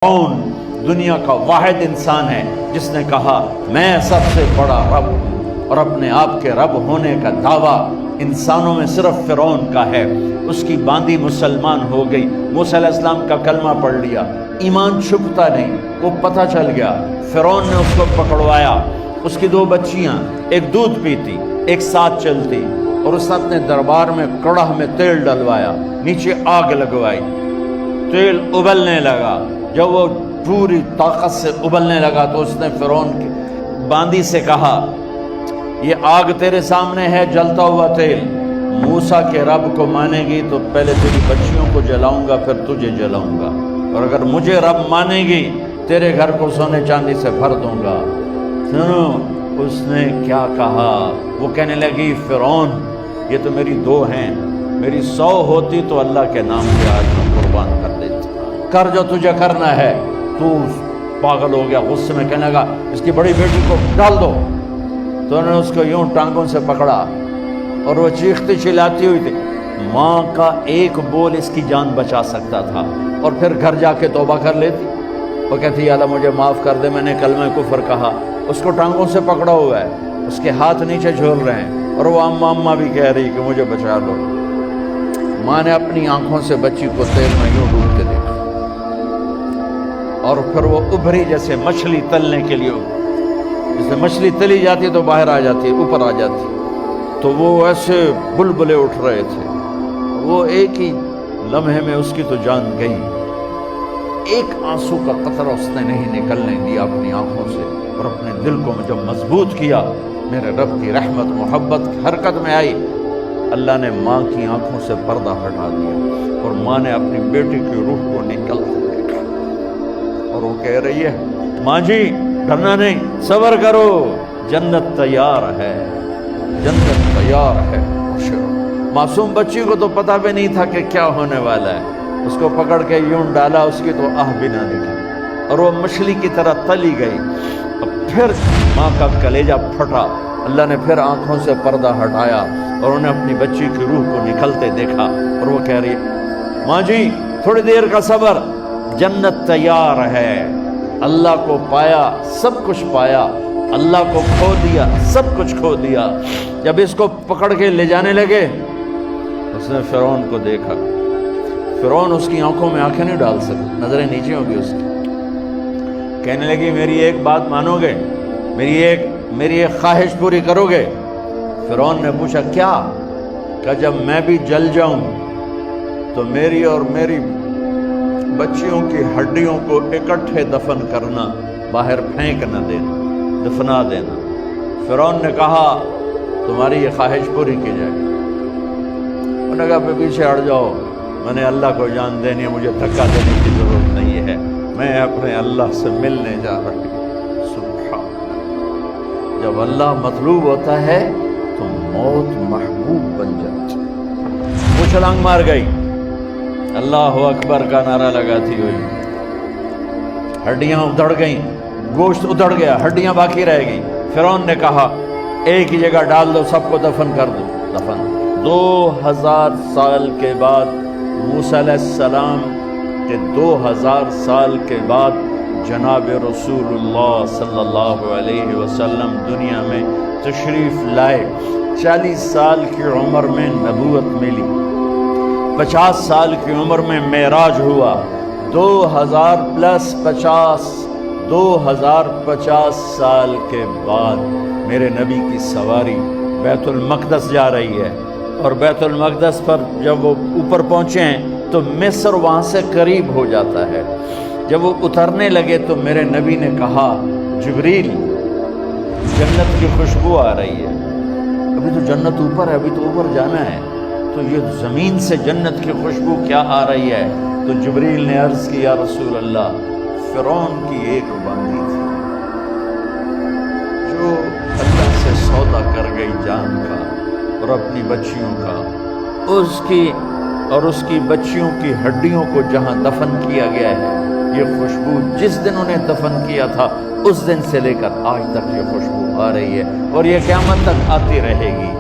कौन दुनिया का वाहिद इंसान है जिसने कहा मैं सबसे बड़ा रब हूँ और अपने आप के रब होने का दावा इंसानों में सिर्फ फिरौन का है। उसकी बांदी मुसलमान हो गई, मूसा अलैहिस्सलाम का कलमा पढ़ लिया, ईमान छुपता नहीं, वो पता चल गया। फिरौन ने उसको पकड़वाया, उसकी दो बच्चियां एक दूध पीती एक साथ चलती, और उसने अपने दरबार में कड़ाह में तेल डलवाया, नीचे आग लगवाई, तेल उबलने लगा। जब वो पूरी ताकत से उबलने लगा तो उसने फिरौन की बांदी से कहा ये आग तेरे सामने है, जलता हुआ तेल, मूसा के रब को मानेगी तो पहले तेरी बच्चियों को जलाऊंगा फिर तुझे जलाऊंगा, और अगर मुझे रब मानेगी तेरे घर को सोने चांदी से भर दूंगा। सुनो उसने क्या कहा, वो कहने लगी फिरौन ये तो मेरी दो हैं, मेरी 100 होती तो अल्लाह के नाम पे आज मैं कुर्बान कर देती। कर जो तुझे करना है। तू पागल हो गया, गुस्से में कहने लगा इसकी बड़ी बेटी को डाल दो। तो उन्होंने उसको यूं टांगों से पकड़ा और वो चीखती चिल्लाती हुई थी। माँ का एक बोल इसकी जान बचा सकता था, और फिर घर जाके तौबा कर लेती। वो कहती अल्लाह मुझे माफ़ कर दे, मैंने कलमा कुफर कहा। उसको टांगों से पकड़ा हुआ है, उसके हाथ नीचे झूल रहे हैं, और वो अम्मा अम्मा भी कह रही कि मुझे बचा लो। माँ ने अपनी आंखों से बच्ची को तेल में यूं डूब के देखा, और फिर वो उभरी जैसे मछली तलने के लिए, जैसे मछली तली जाती तो बाहर आ जाती, ऊपर आ जाती, तो वो ऐसे बुलबुले उठ रहे थे। वो एक ही लम्हे में उसकी तो जान गई। एक आंसू का कतरा उसने नहीं निकलने दिया अपनी आंखों से, और अपने दिल को जब मजबूत किया, मेरे रब की रहमत मोहब्बत हरकत में आई। अल्लाह ने माँ की आंखों से पर्दा हटा दिया, और माँ ने अपनी बेटी की रूह को निकलते देखा, और वो कह रही है माँ जी डरना नहीं, सब्र करो, जन्नत तैयार है, जन्नत तैयार है। मासूम बच्ची को तो पता भी नहीं था कि क्या होने वाला है। उसको पकड़ के यूं डाला, उसकी तो आह भी ना निकली, और वो मछली की तरह तली गई। अब फिर माँ का कलेजा फटा। अल्लाह ने फिर आंखों से पर्दा हटाया, और उन्हें अपनी बच्ची की रूह को निकलते देखा, और वो कह रही माँ जी थोड़ी देर का सब्र, जन्नत तैयार है। अल्लाह को पाया, सब कुछ पाया, अल्लाह को खो दिया, सब कुछ खो दिया। जब इसको पकड़ के ले जाने लगे, उसने फिरौन को देखा। फिरौन उसकी आंखों में आंखें नहीं डाल सका, नजरें नीचे होगी उसकी। कहने लगी मेरी एक बात मानोगे, मेरी एक ख्वाहिश पूरी करोगे? फिरौन ने पूछा क्या? कि जब मैं भी जल जाऊं तो मेरी और मेरी बच्चियों की हड्डियों को इकट्ठे दफन करना, बाहर फेंक न देना, दफना देना। फिरौन ने कहा तुम्हारी ये ख्वाहिश पूरी की जाए। उन्होंने कहा पीछे हट जाओ, मैंने अल्लाह को जान देनी है, मुझे धक्का देने की जरूरत नहीं है, मैं अपने अल्लाह से मिलने जा रही हूँ। सुभान अल्लाह, जब अल्लाह मतलूब होता है तो मौत महबूब बन जाती। वो छलांग मार गई, अल्लाह अकबर का नारा लगाती हुई। हड्डियां उधड़ गईं, गोश्त उधड़ गया, हड्डियां बाकी रह गई। फिरौन ने कहा एक ही जगह डाल दो, सबको दफन कर दो। दफन 2000 साल के बाद, मूसा अलैहिस्सलाम के 2000 साल के बाद जनाब रसूलुल्लाह सल्लल्लाहु अलैहि वसल्लम दुनिया में तशरीफ लाए। 40 साल की उम्र में नबूवत मिली, 50 साल की उम्र में मेराज हुआ, 2050 साल के बाद मेरे नबी की सवारी बैतुल मक़दस जा रही है। और बैतुल मक़दस पर जब वो ऊपर पहुँचे हैं तो मिस्र वहाँ से करीब हो जाता है। जब वो उतरने लगे तो मेरे नबी ने कहा जिब्रील जन्नत की खुशबू आ रही है। अभी तो जन्नत ऊपर है, अभी तो ऊपर जाना है, तो ये ज़मीन से जन्नत की खुशबू क्या आ रही है? तो जिब्रील ने अर्ज़ किया रसूल अल्लाह, फिरौन की एक बांदी थी जो अल्लाह से सौदा कर गई जान का और अपनी बच्चियों का, उसकी बच्चियों की हड्डियों को जहाँ दफन किया गया है, ये खुशबू जिस दिन उन्हें दफन किया था उस दिन से लेकर आज तक ये खुशबू आ रही है, और ये क़यामत तक आती रहेगी।